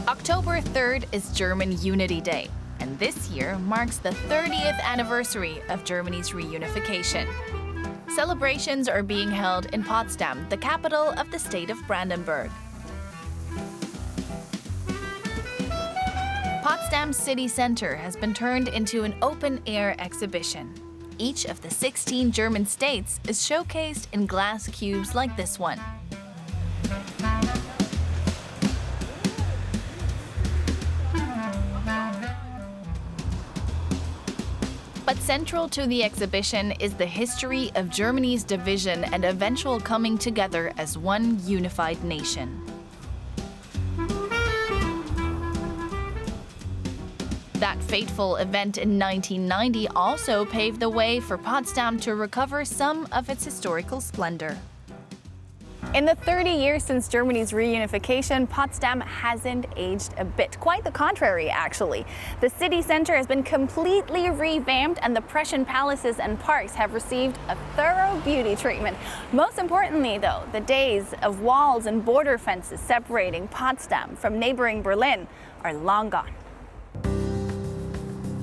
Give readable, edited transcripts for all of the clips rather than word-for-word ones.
October 3rd is German Unity Day, and this year marks the 30th anniversary of Germany's reunification. Celebrations are being held in Potsdam, the capital of the state of Brandenburg. Potsdam city center has been turned into an open-air exhibition. Each of the 16 German states is showcased in glass cubes like this one. But central to the exhibition is the history of Germany's division and eventual coming together as one unified nation. That fateful event in 1990 also paved the way for Potsdam to recover some of its historical splendor. In the 30 years since Germany's reunification, Potsdam hasn't aged a bit. Quite the contrary, actually. The city center has been completely revamped, and the Prussian palaces and parks have received a thorough beauty treatment. Most importantly, though, the days of walls and border fences separating Potsdam from neighboring Berlin are long gone.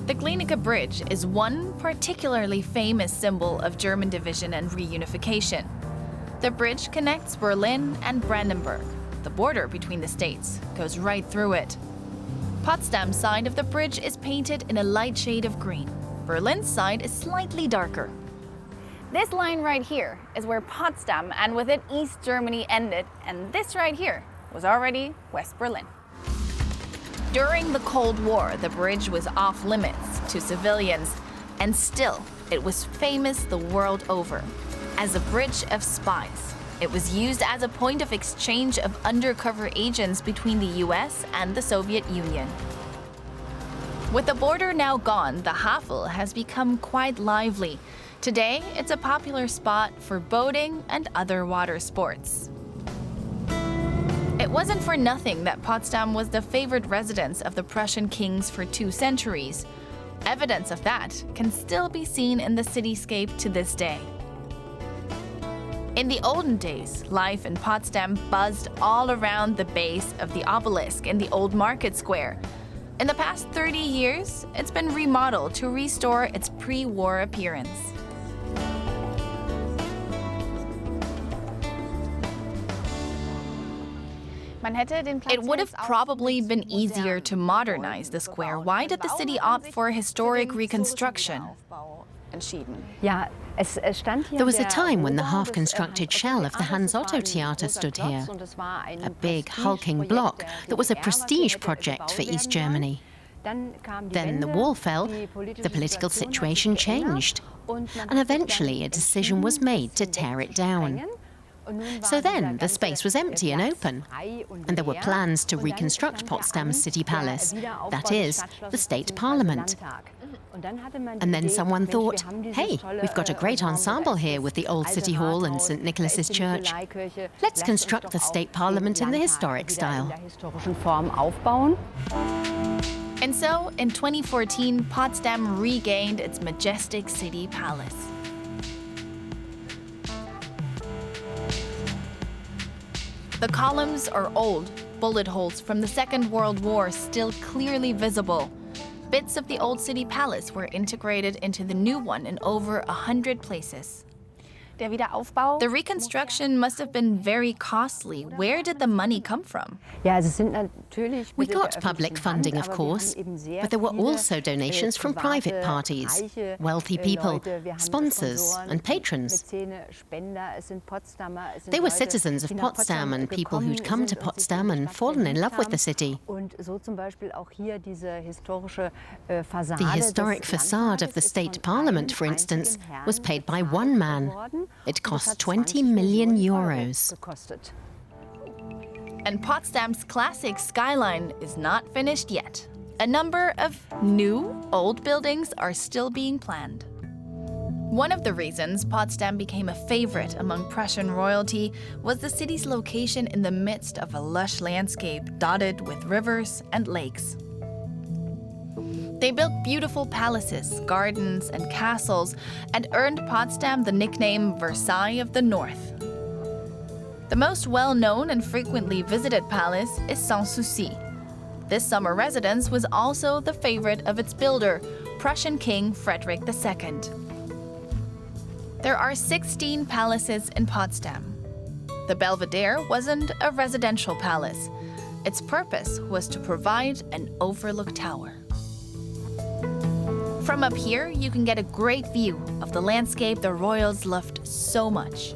The Glienicke Bridge is one particularly famous symbol of German division and reunification. The bridge connects Berlin and Brandenburg. The border between the states goes right through it. Potsdam's side of the bridge is painted in a light shade of green. Berlin's side is slightly darker. This line right here is where Potsdam and with it East Germany ended, and this right here was already West Berlin. During the Cold War, the bridge was off limits to civilians, and still it was famous the world over. As a bridge of spies, it was used as a point of exchange of undercover agents between the US and the Soviet Union. With the border now gone, the Havel has become quite lively. Today, it's a popular spot for boating and other water sports. It wasn't for nothing that Potsdam was the favored residence of the Prussian kings for 2 centuries. Evidence of that can still be seen in the cityscape to this day. In the olden days, life in Potsdam buzzed all around the base of the obelisk in the old market square. In the past 30 years, it's been remodeled to restore its pre-war appearance. It would have probably been easier to modernize the square. Why did the city opt for historic reconstruction? There was a time when the half-constructed shell of the Hans Otto Theater stood here, a big, hulking block that was a prestige project for East Germany. Then the wall fell, the political situation changed, and eventually a decision was made to tear it down. So then the space was empty and open, and there were plans to reconstruct Potsdam's city palace, that is, the state parliament. And then someone thought, hey, we've got a great ensemble here with the old City Hall and St. Nicholas's Church. Let's construct the state parliament in the historic style. And so, in 2014, Potsdam regained its majestic city palace. The columns are old, bullet holes from the Second World War still clearly visible. Bits of the old city palace were integrated into the new one in over 100 places. The reconstruction must have been very costly. Where did the money come from? We got public funding, of course, but there were also donations from private parties, wealthy people, sponsors and patrons. They were citizens of Potsdam and people who'd come to Potsdam and fallen in love with the city. The historic facade of the state parliament, for instance, was paid by one man. It cost 20 million euros. And Potsdam's classic skyline is not finished yet. A number of new, old buildings are still being planned. One of the reasons Potsdam became a favorite among Prussian royalty was the city's location in the midst of a lush landscape dotted with rivers and lakes. They built beautiful palaces, gardens, and castles, and earned Potsdam the nickname Versailles of the North. The most well-known and frequently visited palace is Sanssouci. This summer residence was also the favorite of its builder, Prussian King Frederick II. There are 16 palaces in Potsdam. The Belvedere wasn't a residential palace. Its purpose was to provide an overlook tower. From up here, you can get a great view of the landscape the royals loved so much.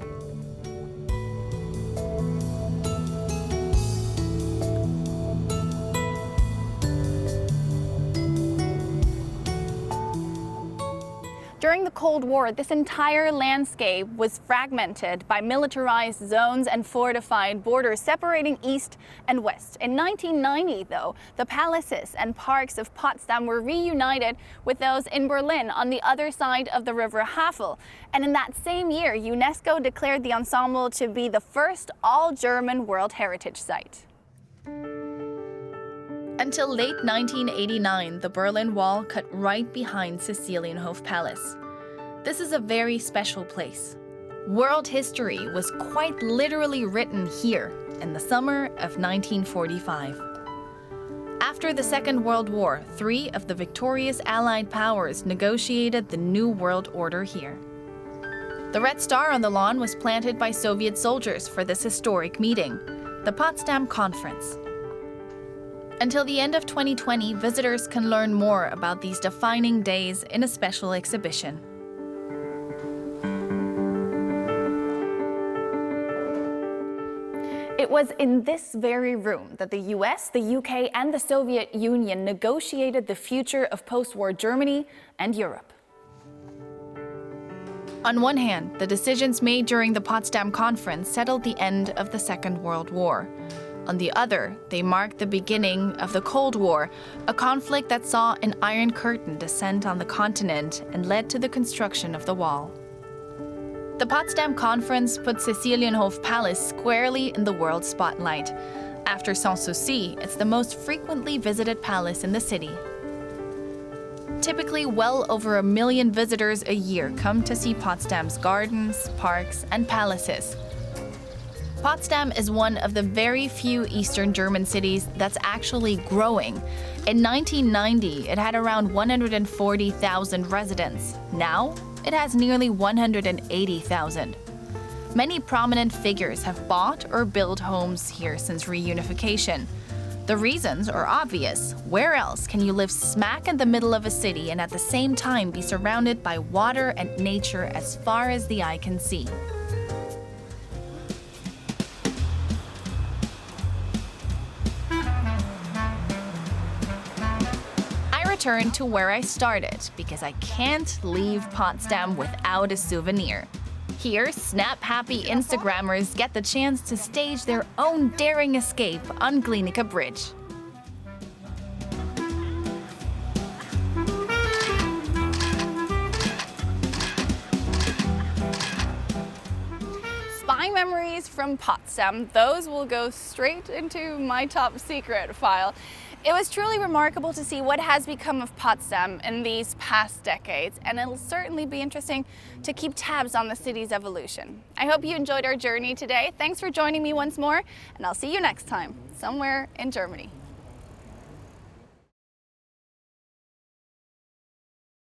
During the Cold War, this entire landscape was fragmented by militarized zones and fortified borders separating east and west. In 1990, though, the palaces and parks of Potsdam were reunited with those in Berlin on the other side of the river Havel. And in that same year, UNESCO declared the ensemble to be the first all-German World Heritage Site. Until late 1989, the Berlin Wall cut right behind Cäcilienhof Palace. This is a very special place. World history was quite literally written here in the summer of 1945. After the Second World War, 3 of the victorious Allied powers negotiated the New World Order here. The Red Star on the lawn was planted by Soviet soldiers for this historic meeting, the Potsdam Conference. Until the end of 2020, visitors can learn more about these defining days in a special exhibition. It was in this very room that the US, the UK, and the Soviet Union negotiated the future of post-war Germany and Europe. On one hand, the decisions made during the Potsdam Conference settled the end of the Second World War. On the other, they marked the beginning of the Cold War, a conflict that saw an Iron Curtain descend on the continent and led to the construction of the wall. The Potsdam Conference put Cäcilienhof Palace squarely in the world spotlight. After Sanssouci, it's the most frequently visited palace in the city. Typically, well over 1 million visitors a year come to see Potsdam's gardens, parks, and palaces. Potsdam is one of the very few Eastern German cities that's actually growing. In 1990, it had around 140,000 residents. Now, it has nearly 180,000. Many prominent figures have bought or built homes here since reunification. The reasons are obvious. Where else can you live smack in the middle of a city and at the same time be surrounded by water and nature as far as the eye can see? Return to where I started because I can't leave Potsdam without a souvenir. Here, snap-happy Instagrammers get the chance to stage their own daring escape on Glienicke Bridge. Spy memories from Potsdam, those will go straight into my top secret file. It was truly remarkable to see what has become of Potsdam in these past decades, and it'll certainly be interesting to keep tabs on the city's evolution. I hope you enjoyed our journey today. Thanks for joining me once more, and I'll see you next time, somewhere in Germany.